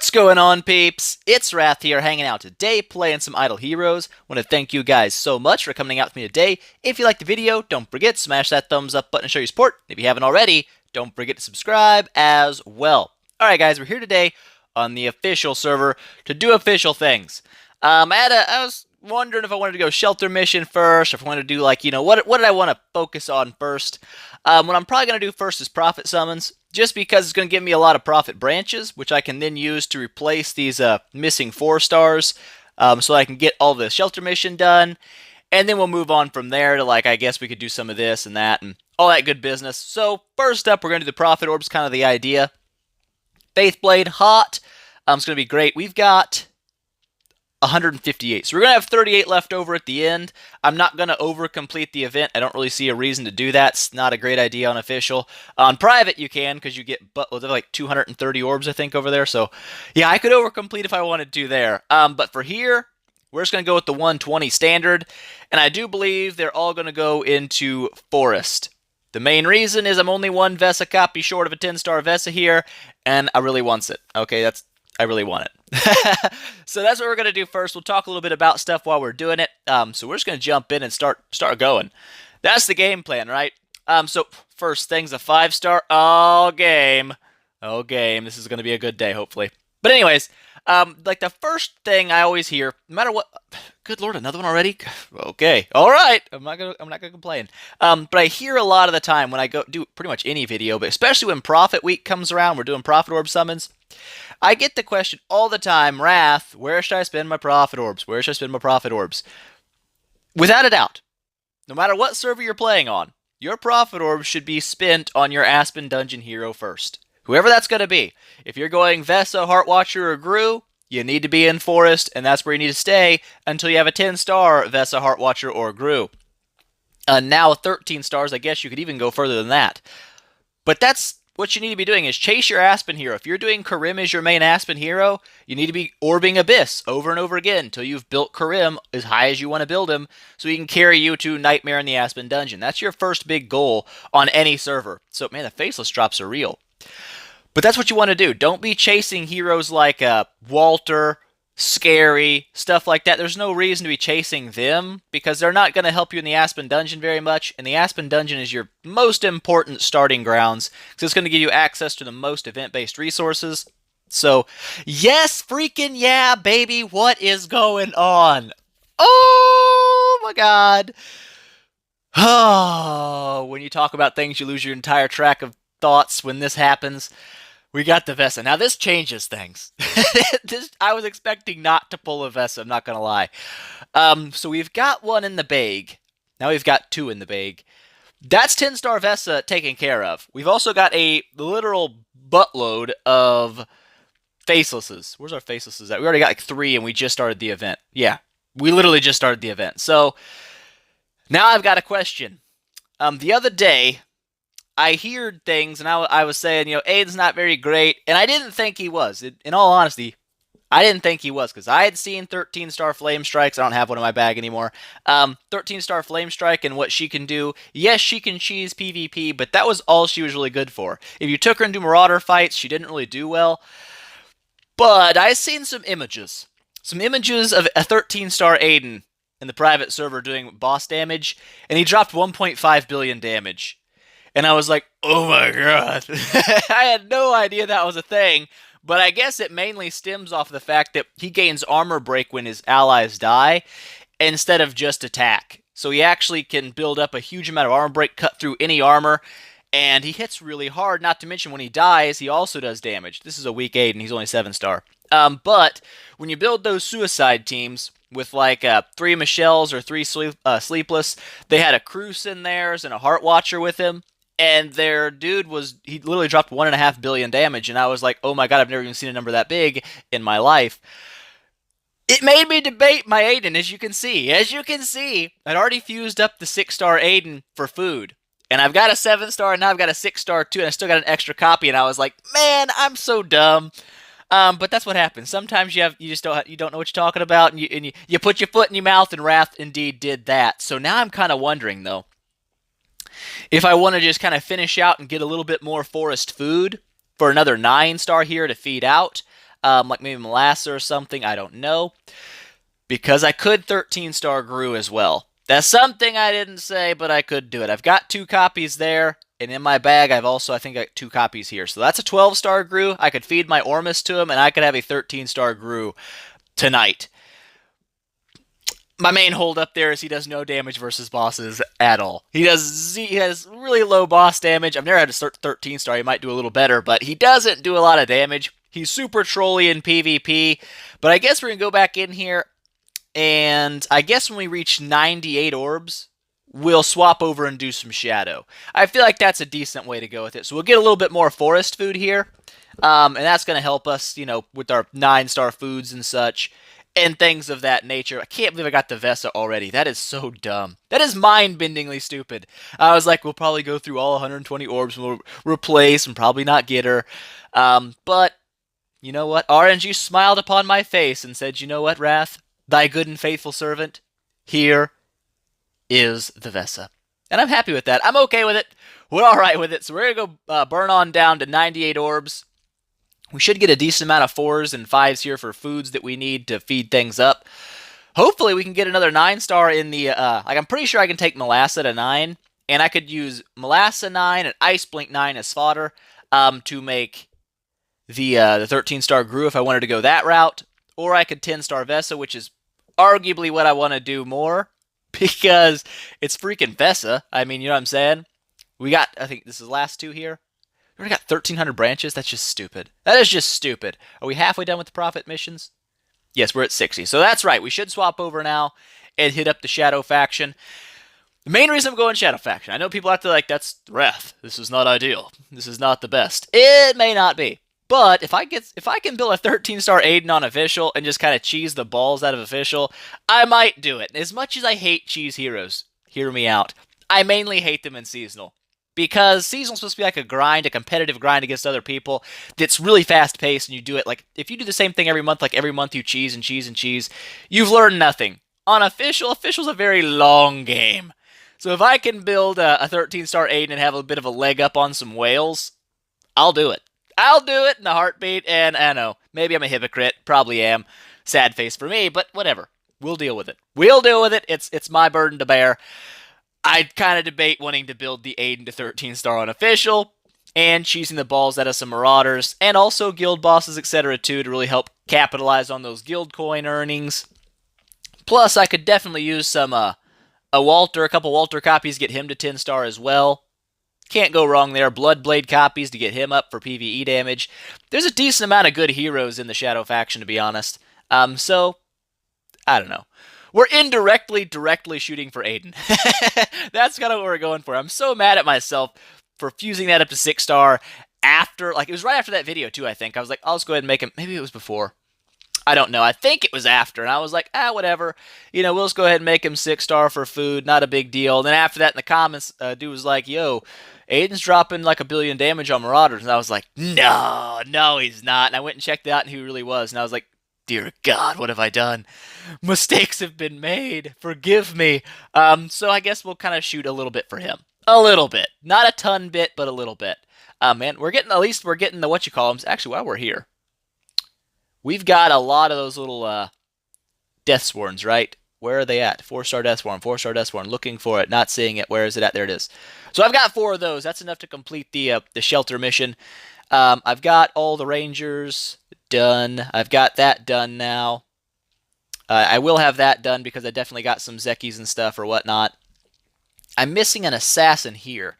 What's going on, peeps? It's Wrath here, hanging out today, playing some Idle Heroes. Want to thank you guys so much for coming out with me today. If you liked the video, don't forget, smash that thumbs up button to show your support. If you haven't already, don't forget to subscribe as well. Alright guys, we're here today on the official server to do official things. I was wondering if I wanted to go shelter mission first, or if I wanted to do what did I want to focus on first? What I'm probably going to do first is profit summons, just because it's going to give me a lot of profit branches, which I can then use to replace these missing 4 stars, so I can get all the shelter mission done, and then we'll move on from there to, I guess we could do some of this and that, and all that good business. So, first up, we're going to do the profit orbs, kind of the idea. Faithblade, hot. It's going to be great. We've got 158. So we're going to have 38 left over at the end. I'm not going to overcomplete the event. I don't really see a reason to do that. It's not a great idea on official. On private, you can, because you get like 230 orbs, I think, over there. So, yeah, I could overcomplete if I wanted to there. But for here, we're just going to go with the 120 standard. And I do believe they're all going to go into forest. The main reason is I'm only one Vesa copy short of a 10-star Vesa here, and I really wants it. Okay, I really want it. So that's what we're going to do first. We'll talk a little bit about stuff while we're doing it. So we're just going to jump in and start going. That's the game plan, right? So first thing's a 5-star. Oh, game. Oh, game. This is going to be a good day, hopefully. But anyways, the first thing I always hear, no matter what, good Lord, another one already? Okay. All right. I'm not going to complain. But I hear a lot of the time when I go do pretty much any video, but especially when Profit Week comes around, we're doing Profit Orb summons. I get the question all the time, Wrath, where should I spend my Profit Orbs? Where should I spend my Profit Orbs? Without a doubt, no matter what server you're playing on, your Profit Orbs should be spent on your Aspen Dungeon hero first. Whoever that's going to be. If you're going Vesa, Heartwatcher, or Gru, you need to be in Forest, and that's where you need to stay until you have a 10-star Vesa, Heartwatcher, or Gru. Now 13 stars, I guess you could even go further than that. But that's what you need to be doing is chase your Aspen hero. If you're doing Karim as your main Aspen hero, you need to be orbing Abyss over and over again until you've built Karim as high as you want to build him so he can carry you to Nightmare in the Aspen Dungeon. That's your first big goal on any server. So, man, the faceless drops are real. But that's what you want to do. Don't be chasing heroes like Walter, Scary, stuff like that. There's no reason to be chasing them because they're not going to help you in the Aspen Dungeon very much. And the Aspen Dungeon is your most important starting grounds because it's going to give you access to the most event-based resources. So, yes, freaking yeah, baby, what is going on? Oh, my God. Oh, when you talk about things, you lose your entire track of thoughts when this happens. We got the Vesa. Now, this changes things. I was expecting not to pull a Vesa, I'm not going to lie. So we've got one in the bag. Now we've got 2 in the bag. That's 10-star Vesa taken care of. We've also got a literal buttload of facelesses. Where's our facelesses at? We already got 3 and we just started the event. Yeah, we literally just started the event. So now I've got a question. The other day, I heard things, and I was saying, Aiden's not very great, and I didn't think he was. In all honesty, I didn't think he was, because I had seen 13-star Flame Strikes. I don't have one in my bag anymore. 13-star Flame Strike and what she can do. Yes, she can cheese PvP, but that was all she was really good for. If you took her into Marauder fights, she didn't really do well. But I seen some images. Some images of a 13-star Aiden in the private server doing boss damage, and he dropped 1.5 billion damage. And I was like, oh my God. I had no idea that was a thing. But I guess it mainly stems off the fact that he gains armor break when his allies die instead of just attack. So he actually can build up a huge amount of armor break, cut through any armor, and he hits really hard. Not to mention when he dies, he also does damage. This is a weak Aiden. He's only 7-star. But when you build those suicide teams with 3 Michelles or 3 Sleepless, they had a Cruce in theirs and a Heartwatcher with him. And their dude he literally dropped 1.5 billion damage, and I was like, oh my God, I've never even seen a number that big in my life. It made me debate my Aiden, as you can see. As you can see, I'd already fused up the 6-star Aiden for food. And I've got a 7-star, and now I've got a 6-star too, and I still got an extra copy, and I was like, man, I'm so dumb. But that's what happens. Sometimes you don't know what you're talking about, and you put your foot in your mouth, and Wrath indeed did that. So now I'm kind of wondering, though, if I want to just kind of finish out and get a little bit more forest food for another 9-star here to feed out, like maybe molasses or something. I don't know. Because I could 13-star Gru as well. That's something I didn't say, but I could do it. I've got 2 copies there, and in my bag I've also, I think, got 2 copies here. So that's a 12-star Gru. I could feed my Ormus to him, and I could have a 13-star Gru tonight. My main hold up there is he does no damage versus bosses at all. He has really low boss damage. I've never had a 13-star. He might do a little better, but he doesn't do a lot of damage. He's super trolly in PvP, but I guess we're going to go back in here, and I guess when we reach 98 orbs, we'll swap over and do some shadow. I feel like that's a decent way to go with it. So we'll get a little bit more forest food here, and that's going to help us, with our 9-star foods and such, and things of that nature. I can't believe I got the Vesa already. That is so dumb. That is mind-bendingly stupid. I was like, we'll probably go through all 120 orbs, and we'll replace and probably not get her. But, you know what? RNG smiled upon my face and said, you know what, Wrath? Thy good and faithful servant, here is the Vesa. And I'm happy with that. I'm okay with it. We're alright with it. So we're going to go burn on down to 98 orbs. We should get a decent amount of 4s and 5s here for foods that we need to feed things up. Hopefully we can get another 9-star in the, I'm pretty sure I can take Molasses to 9, and I could use Molasses 9 and Ice Blink 9 as fodder to make the 13-star Gru if I wanted to go that route, or I could 10-star Vesa, which is arguably what I want to do more, because it's freaking Vesa. I mean, you know what I'm saying? We got, I think this is the last 2 here. We already got 1,300 branches? That's just stupid. That is just stupid. Are we halfway done with the profit missions? Yes, we're at 60. So that's right. We should swap over now and hit up the Shadow Faction. The main reason I'm going Shadow Faction, I know people have to like, that's Wrath. This is not ideal. This is not the best. It may not be. But if I can build a 13-star Aiden on official and just kind of cheese the balls out of official, I might do it. As much as I hate cheese heroes, hear me out. I mainly hate them in seasonal. Because seasonal's supposed to be like a grind, a competitive grind against other people that's really fast-paced, and you do it like, if you do the same thing every month, like every month you cheese and cheese and cheese, you've learned nothing. On official's a very long game. So if I can build a 13-star Aiden and have a bit of a leg up on some whales, I'll do it. I'll do it in a heartbeat, and I know, maybe I'm a hypocrite, probably am. Sad face for me, but whatever. We'll deal with it. We'll deal with it. It's my burden to bear. I'd kind of debate wanting to build the Aiden to 13-star on official, and cheesing the balls out of some Marauders, and also guild bosses, etc. too, to really help capitalize on those guild coin earnings. Plus, I could definitely use some, a couple Walter copies, get him to 10-star as well. Can't go wrong there. Bloodblade copies to get him up for PvE damage. There's a decent amount of good heroes in the Shadow Faction, to be honest. So, I don't know. We're directly shooting for Aiden. That's kind of what we're going for. I'm so mad at myself for fusing that up to 6-star after, like, it was right after that video, too, I think. I was like, I'll just go ahead and make him, maybe it was before. I don't know. I think it was after, and I was like, whatever. We'll just go ahead and make him 6-star for food. Not a big deal. And then after that, in the comments, dude was like, yo, Aiden's dropping like 1 billion damage on Marauders. And I was like, no, he's not. And I went and checked out who he really was. And I was like, dear God, what have I done? Mistakes have been made. Forgive me. So I guess we'll kind of shoot a little bit for him. A little bit. Not a ton bit, but a little bit. Man, we're getting the what-you-call-ems. Actually, while we're here, we've got a lot of those little Deathsworns, right? Where are they at? 4-star Deathsworn, 4-star Deathsworn. Looking for it, not seeing it. Where is it at? There it is. So I've got 4 of those. That's enough to complete the shelter mission. I've got all the Rangers done. I've got that done now. I will have that done because I definitely got some Zekis and stuff or whatnot. I'm missing an assassin here.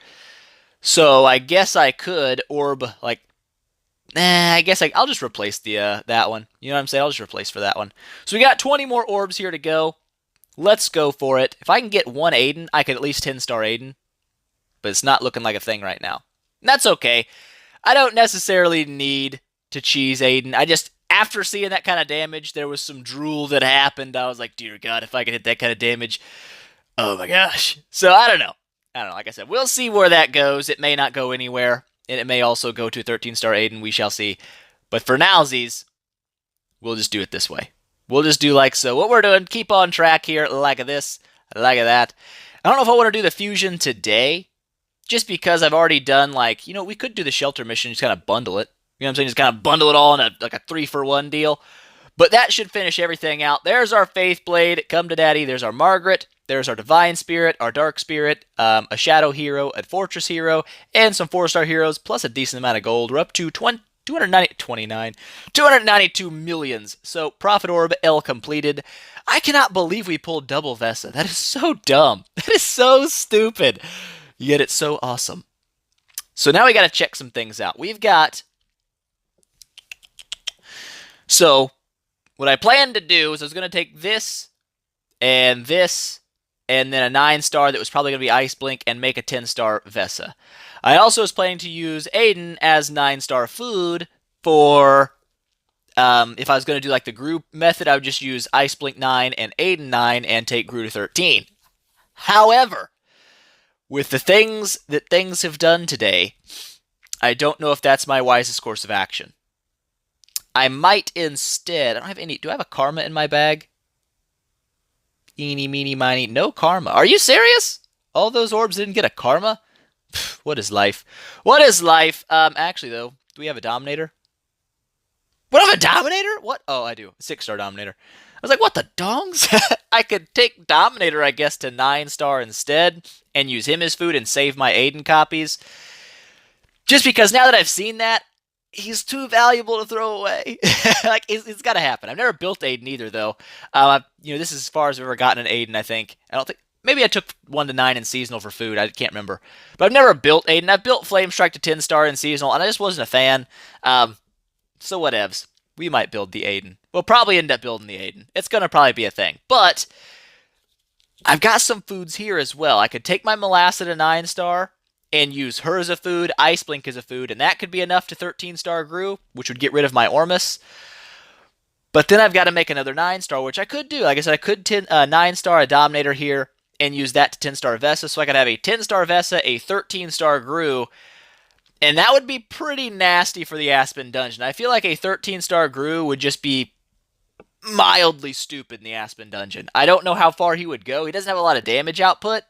So I guess I could orb, like, I guess I'll just replace the that one. You know what I'm saying? I'll just replace for that one. So we got 20 more orbs here to go. Let's go for it. If I can get one Aiden, I could at least 10-star Aiden. But it's not looking like a thing right now. And that's okay. I don't necessarily need to cheese Aiden. I just, after seeing that kind of damage, there was some drool that happened. I was like, dear God, if I could hit that kind of damage, oh my gosh. So I don't know. Like I said, we'll see where that goes. It may not go anywhere. And it may also go to 13-star Aiden. We shall see. But for nowsies, we'll just do it this way. We'll just do like so. What we're doing, keep on track here, like this, like that. I don't know if I want to do the fusion today, just because I've already done, like, we could do the shelter mission, just kind of bundle it. You know what I'm saying? Just kind of bundle it all in like a 3-for-1 deal. But that should finish everything out. There's our Faith Blade, Come to Daddy. There's our Margaret. There's our Divine Spirit, our Dark Spirit, a Shadow Hero, a Fortress Hero, and some 4-star heroes, plus a decent amount of gold. We're up to 292 millions. So, Prophet Orb, L completed. I cannot believe we pulled double Vesa. That is so dumb. That is so stupid. Yet it's so awesome. So now we got to check some things out. We've got... So, what I planned to do is I was going to take this, and then a 9-star that was probably going to be Ice Blink, and make a 10-star Vesa. I also was planning to use Aiden as 9-star food for, if I was going to do like the group method, I would just use Ice Blink 9 and Aiden 9 and take Gru to 13. However, with the things that things have done today, I don't know if that's my wisest course of action. I might instead... I don't have any... Do I have a karma in my bag? Eeny, meeny, miny. No karma. Are you serious? All those orbs didn't get a karma? Pfft, what is life? What is life? Actually, though, do we have a Dominator? What, I have a Dominator? What? Oh, I do. 6-star Dominator. I was like, what the dongs? I could take Dominator, I guess, to 9-star instead and use him as food and save my Aiden copies. Just because now that I've seen that, he's too valuable to throw away. Like, it's got to happen. I've never built Aiden either, though. This is as far as I've ever gotten an Aiden, I think. I don't think... Maybe I took 1 to 9 in Seasonal for food. I can't remember. But I've never built Aiden. I've built Flame Strike to 10-star in Seasonal, and I just wasn't a fan. So whatevs. We might build the Aiden. We'll probably end up building the Aiden. It's going to probably be a thing. But I've got some foods here as well. I could take my Melassa to 9-star and use her as a food, Ice Blink as a food, and that could be enough to 13-star Gru, which would get rid of my Ormus. But then I've got to make another 9-star, which I could do. Like I said, I could 9-star a Dominator here and use that to 10-star Vesa, so I could have a 10-star Vesa, a 13-star Gru, and that would be pretty nasty for the Aspen Dungeon. I feel like a 13-star Gru would just be mildly stupid in the Aspen Dungeon. I don't know how far he would go. He doesn't have a lot of damage output,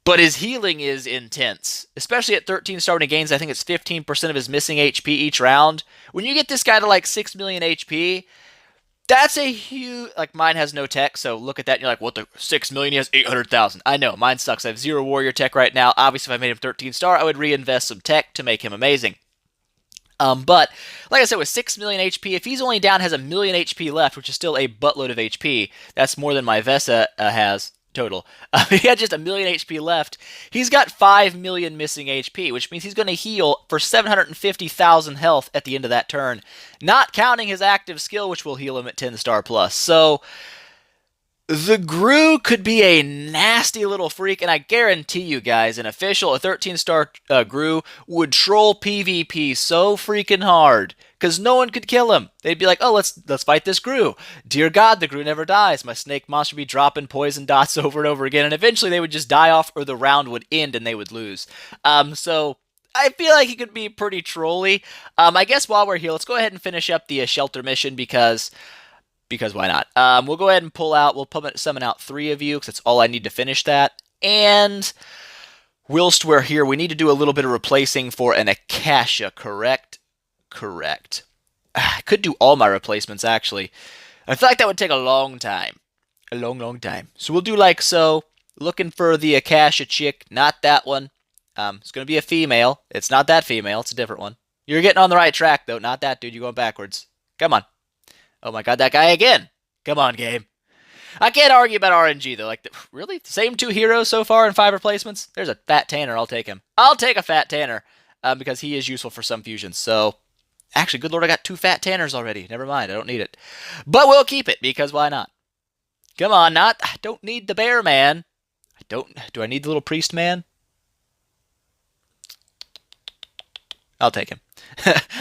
but his healing is intense, especially at 13-star when he gains, I think it's 15% of his missing HP each round. When you get this guy to like 6 million HP, that's a huge... Like, mine has no tech, so look at that and you're like, what the... 6 million? He has 800,000. I know, mine sucks. I have 0 warrior tech right now. Obviously, if I made him 13-star, I would reinvest some tech to make him amazing. But, like I said, with 6 million HP, if he's only down, has a million HP left, which is still a buttload of HP, that's more than my Vesa has total. He had just a million HP left. He's got 5 million missing HP, which means he's going to heal for 750,000 health at the end of that turn, not counting his active skill, which will heal him at 10-star plus. So, the Gru could be a nasty little freak, and I guarantee you guys, a 13-star Gru would troll PvP so freaking hard, because no one could kill him. They'd be like, oh, let's fight this Gru. Dear God, the Gru never dies. My snake monster would be dropping poison dots over and over again, and eventually they would just die off, or the round would end and they would lose. So I feel like he could be pretty trolly. I guess while we're here, let's go ahead and finish up the shelter mission, because why not? We'll go ahead and we'll summon out 3 of you, because that's all I need to finish that. And whilst we're here, we need to do a little bit of replacing for an Akasha, correct? Correct. I could do all my replacements, actually. I feel like that would take a long time. A long, long time. So we'll do like so. Looking for the Akasha chick, not that one. It's going to be a female. It's not that female, it's a different one. You're getting on the right track, though. Not that dude, you're going backwards. Come on. Oh my god, that guy again. Come on, game. I can't argue about RNG, though. Like, really? Same 2 heroes so far in 5 replacements? There's a fat Tanner, I'll take him. I'll take a fat Tanner, because he is useful for some fusions. So, actually, good lord, I got 2 fat Tanners already. Never mind, I don't need it. But we'll keep it, because why not? Come on, I don't need the bear man. Do I need the little priest man? I'll take him.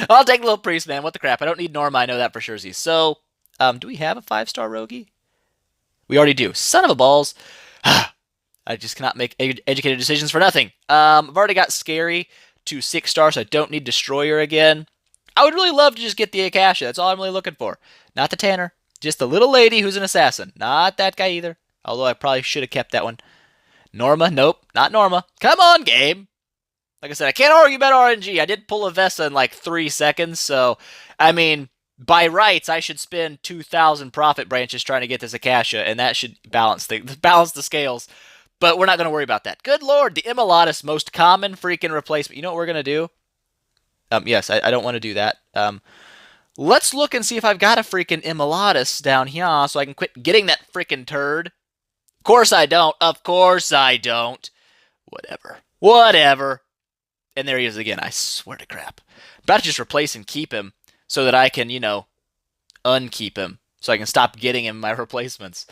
I'll take the little priest man. What the crap? I don't need Norma. I know that for sure. So, do we have a 5-star Rogie? We already do. Son of a balls. I just cannot make educated decisions for nothing. I've already got Scary to 6 stars, so I don't need Destroyer again. I would really love to just get the Akasha. That's all I'm really looking for. Not the Tanner. Just the little lady who's an assassin. Not that guy either. Although I probably should have kept that one. Norma? Nope. Not Norma. Come on, game. Like I said, I can't argue about RNG. I did pull a Vesa in like 3 seconds, so, I mean, by rights, I should spend 2,000 profit branches trying to get this Acacia, and that should balance the scales. But we're not going to worry about that. Good lord, the Immolatus, most common freaking replacement. You know what we're going to do? Yes, I don't want to do that. Let's look and see if I've got a freaking Immolatus down here so I can quit getting that freaking turd. Of course I don't. Of course I don't. Whatever. Whatever. And there he is again. I swear to crap. I'm about to just replace and keep him so that I can, you know, unkeep him. So I can stop getting him my replacements.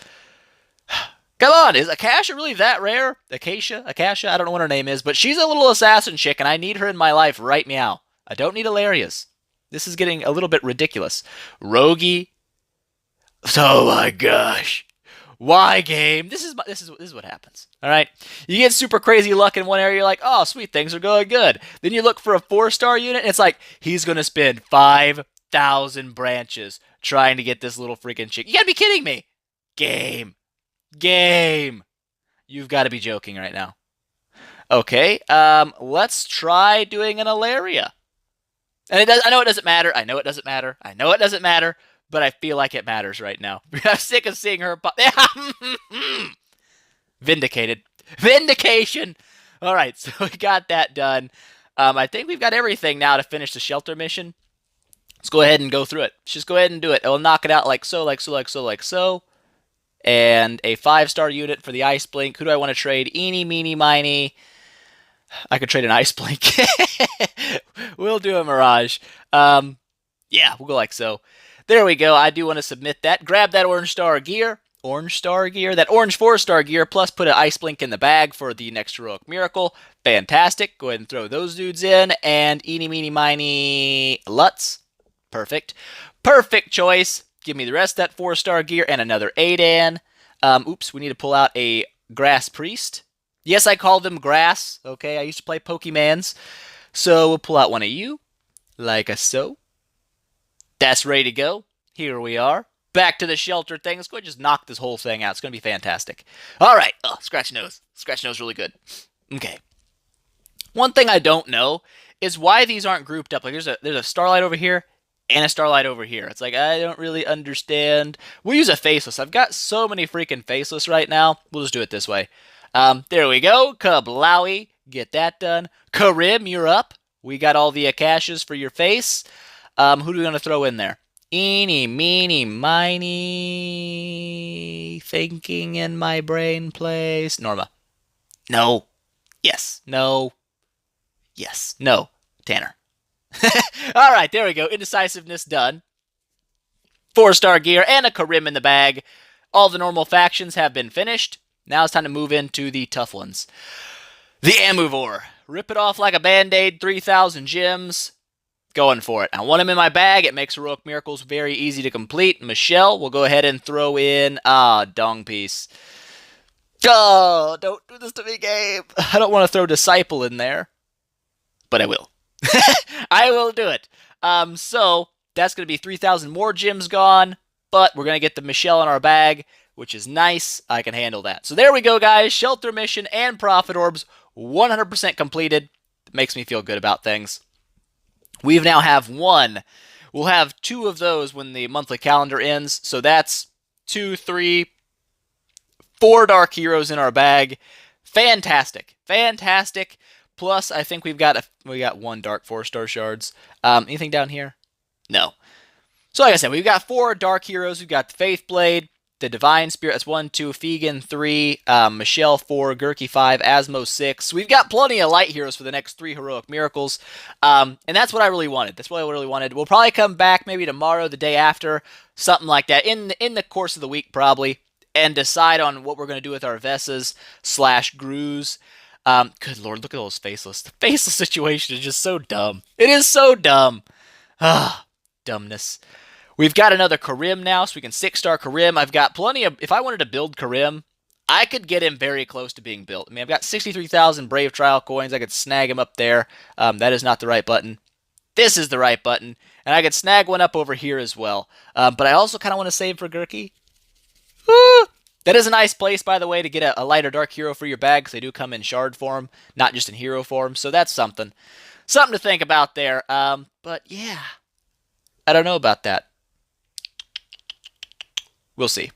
Come on, is Acacia really that rare? Acacia? I don't know what her name is, but she's a little assassin chick, and I need her in my life right meow. I don't need Ilarias. This is getting a little bit ridiculous. Rogi. Oh my gosh. Why, game? This is what happens. All right, you get super crazy luck in one area. You're like, oh, sweet, things are going good. Then you look for a 4-star unit, and it's like he's gonna spend 5,000 branches trying to get this little freaking chick. You gotta be kidding me. Game. You've got to be joking right now. Okay, let's try doing an Ilaria. And I know it doesn't matter. I know it doesn't matter. But I feel like it matters right now. I'm sick of seeing her. Vindicated. Vindication. All right, so we got that done. I think we've got everything now to finish the shelter mission. Let's go ahead and go through it. Let's just go ahead and do it. We'll knock it out like so. And a 5-star unit for the Ice Blink. Who do I want to trade? Eeny, meeny, miny. I could trade an Ice Blink. We'll do a Mirage. Yeah, we'll go like so. There we go. I do want to submit that. Grab that orange star gear. That orange 4-star gear, plus put an Ice Blink in the bag for the next heroic miracle. Fantastic. Go ahead and throw those dudes in. And eeny, meeny, miny, Lutz. Perfect. Perfect choice. Give me the rest of that 4-star gear and another Adan. Oops, we need to pull out a Grass Priest. Yes, I call them Grass. Okay, I used to play Pokemans. So we'll pull out one of you. Like a so. That's ready to go. Here we are. Back to the shelter thing. Let's go ahead and just knock this whole thing out. It's going to be fantastic. All right. Oh, scratch nose. Scratch nose really good. Okay. One thing I don't know is why these aren't grouped up. Like there's a Starlight over here and a Starlight over here. It's like, I don't really understand. We'll use a Faceless. I've got so many freaking Faceless right now. We'll just do it this way. There we go. Kablowie. Get that done. Karim, you're up. We got all the Acacias for your face. Who do we want to throw in there? Eeny, meeny, miny. Thinking in my brain place. Norma. No. Yes. No. Yes. No. Tanner. All right, there we go. Indecisiveness done. 4-star gear and a Karim in the bag. All the normal factions have been finished. Now it's time to move into the tough ones. The Amuvor. Rip it off like a Band-Aid. 3,000 gems. Going for it. I want him in my bag. It makes heroic miracles very easy to complete. Michelle will go ahead and throw in Dong Piece. Oh, don't do this to me, Gabe. I don't want to throw Disciple in there, but I will. I will do it. So that's going to be 3,000 more gems gone, but we're going to get the Michelle in our bag, which is nice. I can handle that. So there we go, guys. Shelter mission and Profit Orbs 100% completed. It makes me feel good about things. We now have one. We'll have 2 of those when the monthly calendar ends. So that's 2, 3, 4 Dark Heroes in our bag. Fantastic. Fantastic. Plus, I think we got 1 Dark 4-star shards. Anything down here? No. So like I said, we've got 4 Dark Heroes. We've got the Faith Blade, the Divine Spirit. That's 1, 2, Fegan 3, Michelle 4, Gurky 5, Asmo 6. We've got plenty of light heroes for the next 3 heroic miracles. And that's what I really wanted. That's what I really wanted. We'll probably come back maybe tomorrow, the day after, something like that, in the course of the week probably, and decide on what we're going to do with our Vesas / Grues. Good lord, look at those Faceless. The Faceless situation is just so dumb. It is so dumb. Dumbness. We've got another Karim now, so we can 6-star Karim. I've got plenty of... If I wanted to build Karim, I could get him very close to being built. I mean, I've got 63,000 Brave Trial coins. I could snag him up there. That is not the right button. This is the right button. And I could snag one up over here as well. But I also kind of want to save for Gurky. That is a nice place, by the way, to get a light or dark hero for your bag, because they do come in shard form, not just in hero form. So that's something. Something to think about there. But yeah, I don't know about that. We'll see.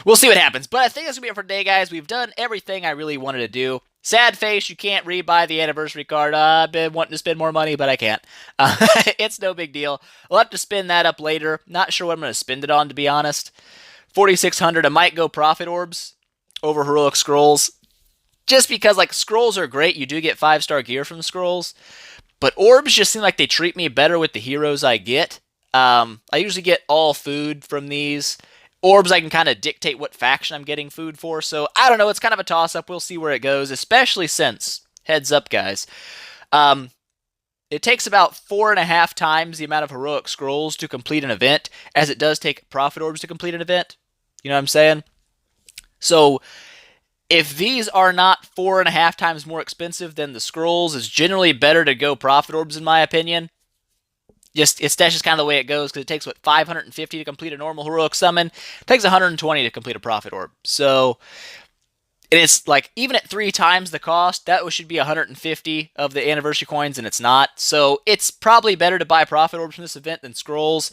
We'll see what happens. But I think that's going to be it for today, guys. We've done everything I really wanted to do. Sad face, you can't rebuy the anniversary card. I've been wanting to spend more money, but I can't. It's no big deal. I'll have to spin that up later. Not sure what I'm going to spend it on, to be honest. 4,600. I might go Prophet Orbs over Heroic Scrolls. Just because, like, Scrolls are great. You do get 5-star gear from Scrolls. But Orbs just seem like they treat me better with the heroes I get. I usually get all food from these. Orbs, I can kind of dictate what faction I'm getting food for. So, I don't know. It's kind of a toss-up. We'll see where it goes. Especially since, heads up, guys, it takes about 4.5 times the amount of Heroic Scrolls to complete an event as it does take Prophet Orbs to complete an event. You know what I'm saying? So, if these are not 4.5 times more expensive than the Scrolls, it's generally better to go Prophet Orbs, in my opinion. That's just kind of the way it goes, because it takes, 550 to complete a normal Heroic Summon? It takes 120 to complete a Prophet Orb. So, and it's like, even at 3 times the cost, that should be 150 of the anniversary coins, and it's not. So, it's probably better to buy Prophet Orbs from this event than Scrolls.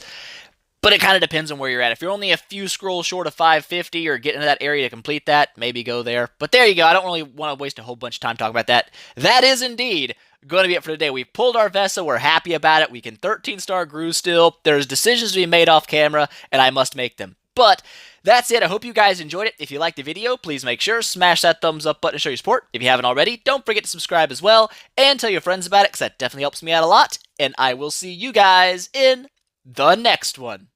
But it kind of depends on where you're at. If you're only a few scrolls short of 550 or getting into that area to complete that, maybe go there. But there you go. I don't really want to waste a whole bunch of time talking about that. That is indeed going to be it for today. We've pulled our Vesa. We're happy about it. We can 13-star Grew still. There's decisions to be made off camera, and I must make them. But that's it. I hope you guys enjoyed it. If you liked the video, please make sure smash that thumbs up button to show your support. If you haven't already, don't forget to subscribe as well, and tell your friends about it, because that definitely helps me out a lot. And I will see you guys in the next one.